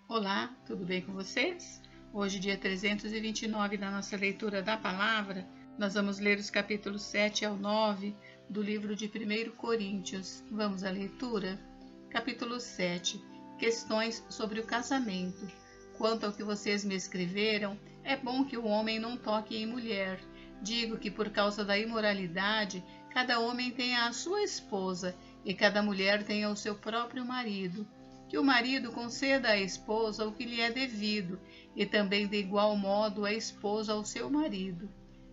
Olá, tudo bem com vocês? Hoje, dia 329 da nossa leitura da palavra, nós vamos ler os capítulos 7 ao 9 do livro de 1 Coríntios. Vamos à leitura? Capítulo 7. Questões sobre o casamento. Quanto ao que vocês me escreveram, é bom que o homem não toque em mulher. Digo que por causa da imoralidade, cada homem tenha a sua esposa e cada mulher tenha o seu próprio marido. Que o marido conceda à esposa o que lhe é devido, e também de igual modo a esposa ao seu marido.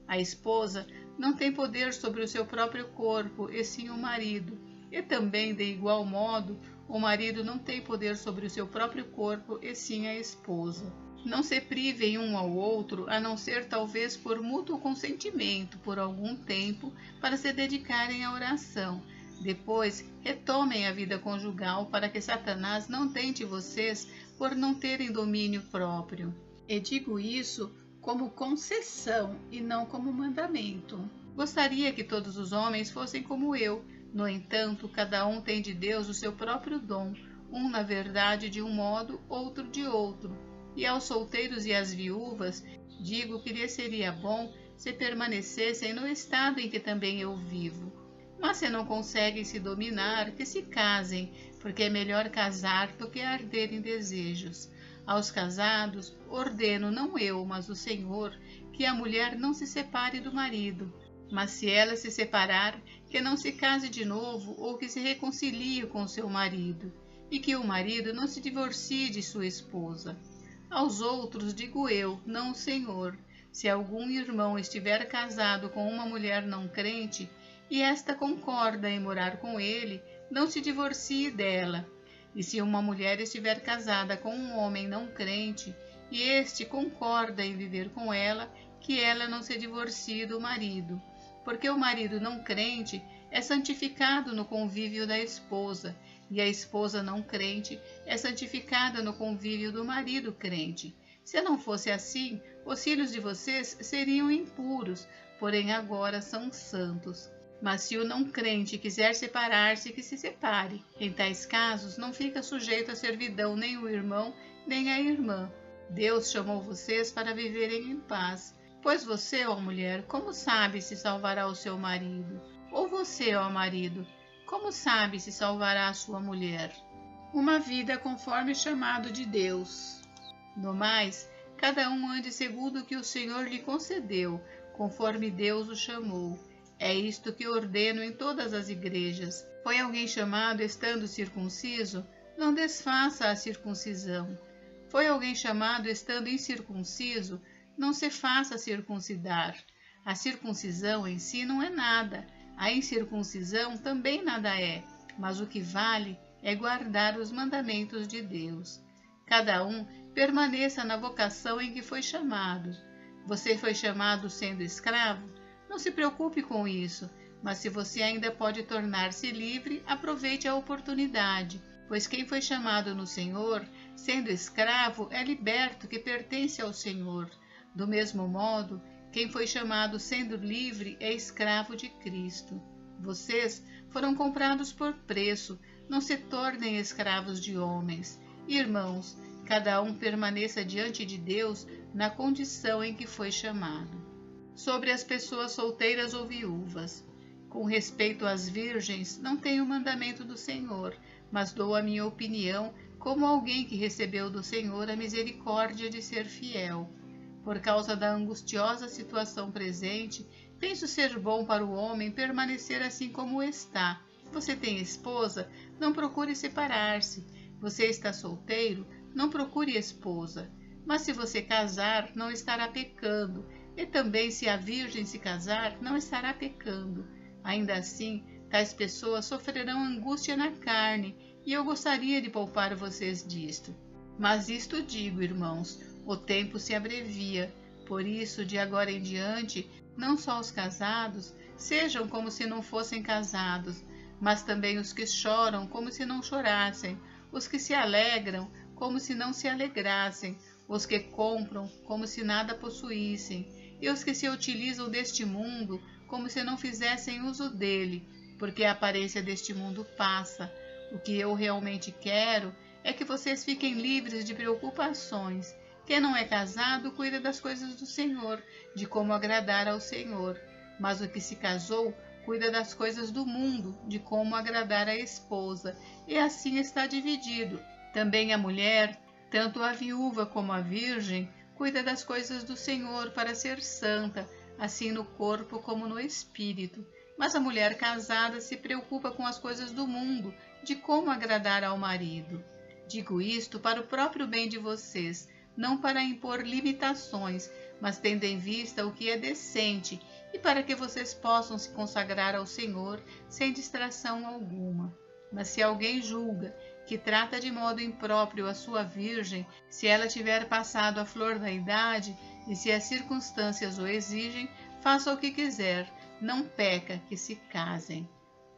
A esposa não tem poder sobre o seu próprio corpo, e sim o marido, e também de igual modo o marido não tem poder sobre o seu próprio corpo, e sim a esposa. Não se privem um ao outro, a não ser talvez por mútuo consentimento, por algum tempo, para se dedicarem à oração. Depois, retomem a vida conjugal para que Satanás não tente vocês por não terem domínio próprio. E digo isso como concessão e não como mandamento. Gostaria que todos os homens fossem como eu. No entanto, cada um tem de Deus o seu próprio dom, um na verdade de um modo, outro de outro. E aos solteiros e às viúvas, digo que lhes seria bom se permanecessem no estado em que também eu vivo. Mas se não conseguem se dominar, que se casem, porque é melhor casar do que arder em desejos. Aos casados, ordeno não eu, mas o Senhor, que a mulher não se separe do marido. Mas se ela se separar, que não se case de novo ou que se reconcilie com seu marido, e que o marido não se divorcie de sua esposa. Aos outros digo eu, não o Senhor, se algum irmão estiver casado com uma mulher não crente, e esta concorda em morar com ele, não se divorcie dela. E se uma mulher estiver casada com um homem não crente, e este concorda em viver com ela, que ela não se divorcie do marido. Porque o marido não crente é santificado no convívio da esposa, e a esposa não crente é santificada no convívio do marido crente. Se não fosse assim, os filhos de vocês seriam impuros, porém agora são santos. Mas se o não crente quiser separar-se, que se separe. Em tais casos, não fica sujeito à servidão nem o irmão, nem a irmã. Deus chamou vocês para viverem em paz. Pois você, ó mulher, como sabe se salvará o seu marido? Ou você, ó marido, como sabe se salvará a sua mulher? Uma vida conforme o chamado de Deus. No mais, cada um ande segundo o que o Senhor lhe concedeu, conforme Deus o chamou. É isto que ordeno em todas as igrejas. Foi alguém chamado estando circunciso? Não desfaça a circuncisão. Foi alguém chamado estando incircunciso? Não se faça circuncidar. A circuncisão em si não é nada. A incircuncisão também nada é. Mas o que vale é guardar os mandamentos de Deus. Cada um permaneça na vocação em que foi chamado. Você foi chamado sendo escravo? Não se preocupe com isso, mas se você ainda pode tornar-se livre, aproveite a oportunidade, pois quem foi chamado no Senhor, sendo escravo, é liberto que pertence ao Senhor. Do mesmo modo, quem foi chamado sendo livre é escravo de Cristo. Vocês foram comprados por preço, não se tornem escravos de homens. Irmãos, cada um permaneça diante de Deus na condição em que foi chamado. Sobre as pessoas solteiras ou viúvas. Com respeito às virgens, não tenho mandamento do Senhor, mas dou a minha opinião como alguém que recebeu do Senhor a misericórdia de ser fiel. Por causa da angustiosa situação presente, penso ser bom para o homem permanecer assim como está. Você tem esposa? Não procure separar-se. Você está solteiro? Não procure esposa. Mas se você casar, não estará pecando. E também se a virgem se casar, não estará pecando. Ainda assim, tais pessoas sofrerão angústia na carne, e eu gostaria de poupar vocês disto. Mas isto digo, irmãos, o tempo se abrevia. Por isso, de agora em diante, não só os casados sejam como se não fossem casados, mas também os que choram como se não chorassem, os que se alegram como se não se alegrassem, os que compram como se nada possuíssem, e os que se utilizam deste mundo como se não fizessem uso dele, porque a aparência deste mundo passa. O que eu realmente quero é que vocês fiquem livres de preocupações. Quem não é casado cuida das coisas do Senhor, de como agradar ao Senhor. Mas o que se casou cuida das coisas do mundo, de como agradar a esposa, e assim está dividido. Também a mulher, tanto a viúva como a virgem, cuida das coisas do Senhor para ser santa, assim no corpo como no espírito. Mas a mulher casada se preocupa com as coisas do mundo, de como agradar ao marido. Digo isto para o próprio bem de vocês, não para impor limitações, mas tendo em vista o que é decente, e para que vocês possam se consagrar ao Senhor sem distração alguma. Mas se alguém julga que trata de modo impróprio a sua virgem, se ela tiver passado a flor da idade, e se as circunstâncias o exigem, faça o que quiser, não peca que se casem.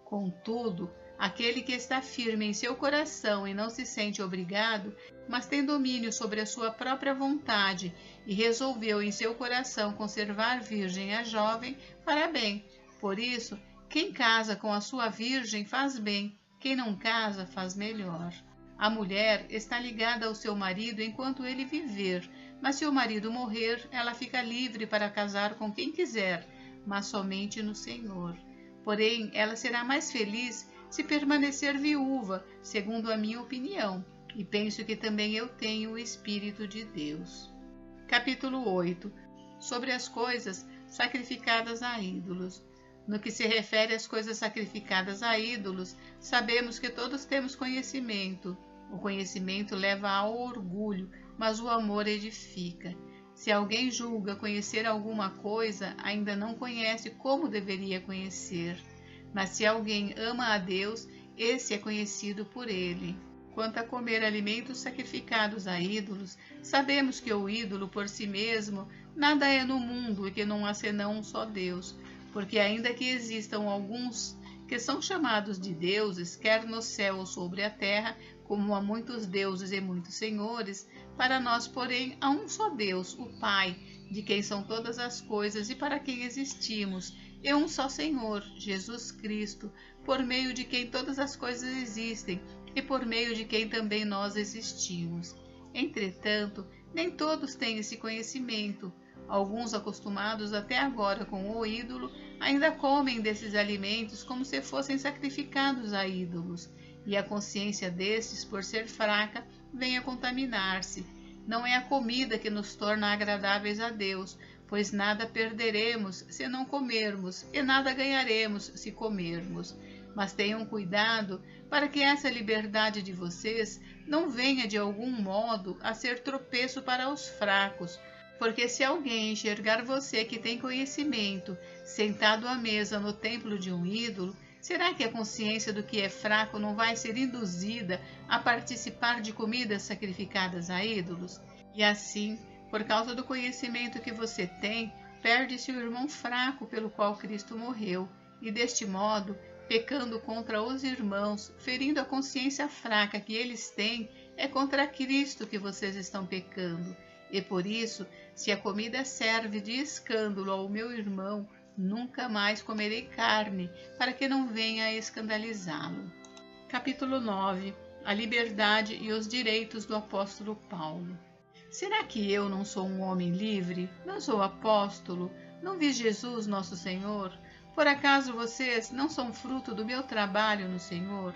Contudo, aquele que está firme em seu coração e não se sente obrigado, mas tem domínio sobre a sua própria vontade e resolveu em seu coração conservar virgem a jovem, fará bem. Por isso, quem casa com a sua virgem faz bem, quem não casa faz melhor. A mulher está ligada ao seu marido enquanto ele viver, mas se o marido morrer, ela fica livre para casar com quem quiser, mas somente no Senhor. Porém, ela será mais feliz se permanecer viúva, segundo a minha opinião, e penso que também eu tenho o Espírito de Deus. Capítulo 8. Sobre as coisas sacrificadas a ídolos. No que se refere às coisas sacrificadas a ídolos, sabemos que todos temos conhecimento. O conhecimento leva ao orgulho, mas o amor edifica. Se alguém julga conhecer alguma coisa, ainda não conhece como deveria conhecer. Mas se alguém ama a Deus, esse é conhecido por ele. Quanto a comer alimentos sacrificados a ídolos, sabemos que o ídolo por si mesmo nada é no mundo e que não há senão um só Deus. Porque ainda que existam alguns que são chamados de deuses, quer no céu ou sobre a terra, como há muitos deuses e muitos senhores, para nós, porém, há um só Deus, o Pai, de quem são todas as coisas e para quem existimos, e um só Senhor, Jesus Cristo, por meio de quem todas as coisas existem e por meio de quem também nós existimos. Entretanto, nem todos têm esse conhecimento. Alguns, acostumados até agora com o ídolo, ainda comem desses alimentos como se fossem sacrificados a ídolos, e a consciência destes, por ser fraca, vem a contaminar-se. Não é a comida que nos torna agradáveis a Deus, pois nada perderemos se não comermos, e nada ganharemos se comermos. Mas tenham cuidado para que essa liberdade de vocês não venha de algum modo a ser tropeço para os fracos, porque se alguém enxergar você que tem conhecimento, sentado à mesa no templo de um ídolo, será que a consciência do que é fraco não vai ser induzida a participar de comidas sacrificadas a ídolos? E assim, por causa do conhecimento que você tem, perde-se o irmão fraco pelo qual Cristo morreu, e deste modo, pecando contra os irmãos, ferindo a consciência fraca que eles têm, é contra Cristo que vocês estão pecando. E por isso, se a comida serve de escândalo ao meu irmão, nunca mais comerei carne, para que não venha a escandalizá-lo. Capítulo 9. A liberdade e os direitos do apóstolo Paulo. Será que eu não sou um homem livre? Não sou apóstolo? Não vi Jesus, nosso Senhor? Por acaso vocês não são fruto do meu trabalho no Senhor?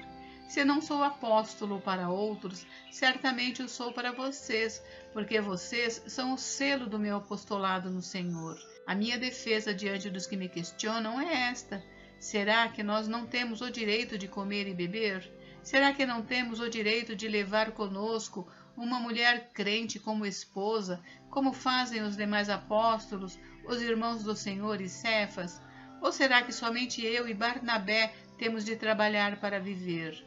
Se não sou apóstolo para outros, certamente o sou para vocês, porque vocês são o selo do meu apostolado no Senhor. A minha defesa diante dos que me questionam é esta: será que nós não temos o direito de comer e beber? Será que não temos o direito de levar conosco uma mulher crente como esposa, como fazem os demais apóstolos, os irmãos do Senhor e Cefas? Ou será que somente eu e Barnabé temos de trabalhar para viver?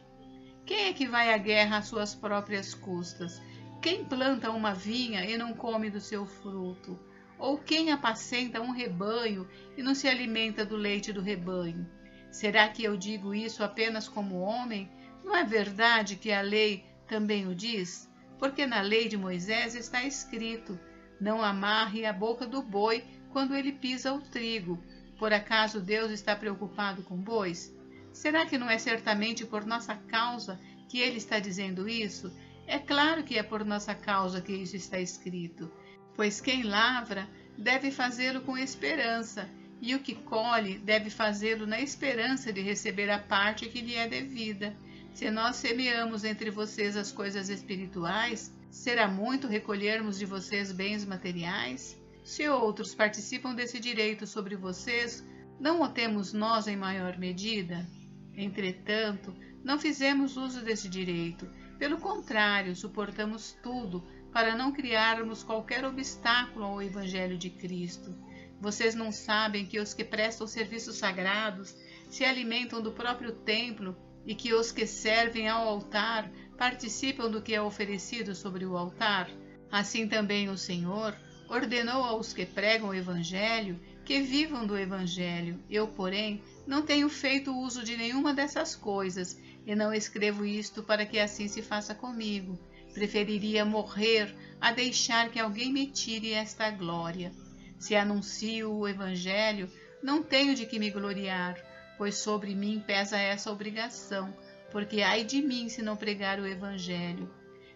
Quem é que vai à guerra às suas próprias custas? Quem planta uma vinha e não come do seu fruto? Ou quem apacenta um rebanho e não se alimenta do leite do rebanho? Será que eu digo isso apenas como homem? Não é verdade que a lei também o diz? Porque na lei de Moisés está escrito: não amarre a boca do boi quando ele pisa o trigo. Por acaso Deus está preocupado com bois? Será que não é certamente por nossa causa que ele está dizendo isso? É claro que é por nossa causa que isso está escrito, pois quem lavra deve fazê-lo com esperança, e o que colhe deve fazê-lo na esperança de receber a parte que lhe é devida. Se nós semeamos entre vocês as coisas espirituais, será muito recolhermos de vocês bens materiais? Se outros participam desse direito sobre vocês, não o temos nós em maior medida? Entretanto, não fizemos uso desse direito. Pelo contrário, suportamos tudo para não criarmos qualquer obstáculo ao Evangelho de Cristo. Vocês não sabem que os que prestam serviços sagrados se alimentam do próprio templo e que os que servem ao altar participam do que é oferecido sobre o altar? Assim também o Senhor ordenou aos que pregam o Evangelho que vivam do Evangelho. Eu, porém, não tenho feito uso de nenhuma dessas coisas, e não escrevo isto para que assim se faça comigo. Preferiria morrer a deixar que alguém me tire esta glória. Se anuncio o Evangelho, não tenho de que me gloriar, pois sobre mim pesa essa obrigação, porque ai de mim se não pregar o Evangelho.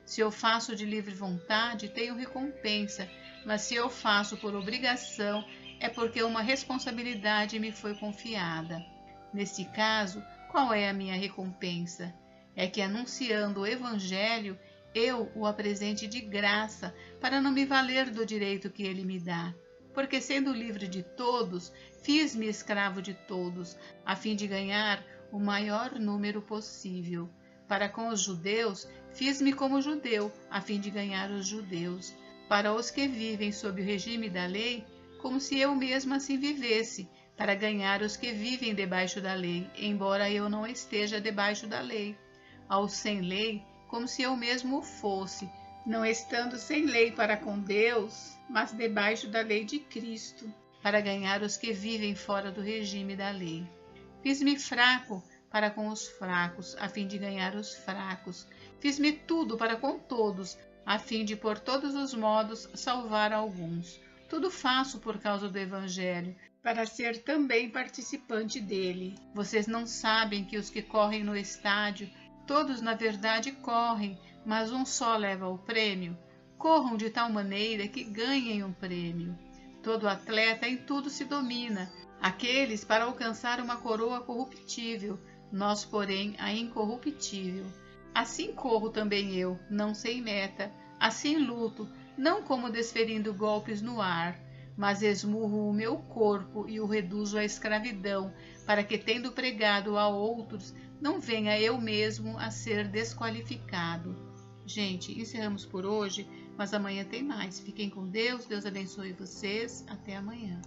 Se eu faço de livre vontade, tenho recompensa, mas se eu faço por obrigação, é porque uma responsabilidade me foi confiada. Nesse caso, qual é a minha recompensa? É que, anunciando o Evangelho, eu o apresente de graça, para não me valer do direito que ele me dá. Porque, sendo livre de todos, fiz-me escravo de todos, a fim de ganhar o maior número possível. Para com os judeus, fiz-me como judeu, a fim de ganhar os judeus. Para os que vivem sob o regime da lei, como se eu mesma assim vivesse, para ganhar os que vivem debaixo da lei, embora eu não esteja debaixo da lei. Aos sem lei, como se eu mesmo o fosse, não estando sem lei para com Deus, mas debaixo da lei de Cristo, para ganhar os que vivem fora do regime da lei. Fiz-me fraco para com os fracos, a fim de ganhar os fracos. Fiz-me tudo para com todos, a fim de por todos os modos salvar alguns. Tudo faço por causa do Evangelho, para ser também participante dele. Vocês não sabem que os que correm no estádio, todos na verdade correm, mas um só leva o prêmio? Corram de tal maneira que ganhem um prêmio. Todo atleta em tudo se domina, aqueles para alcançar uma coroa corruptível, nós, porém, a incorruptível. Assim corro também eu, não sem meta, assim luto, não como desferindo golpes no ar, mas esmurro o meu corpo e o reduzo à escravidão, para que, tendo pregado a outros, não venha eu mesmo a ser desqualificado. Gente, encerramos por hoje, mas amanhã tem mais. Fiquem com Deus, Deus abençoe vocês. Até amanhã.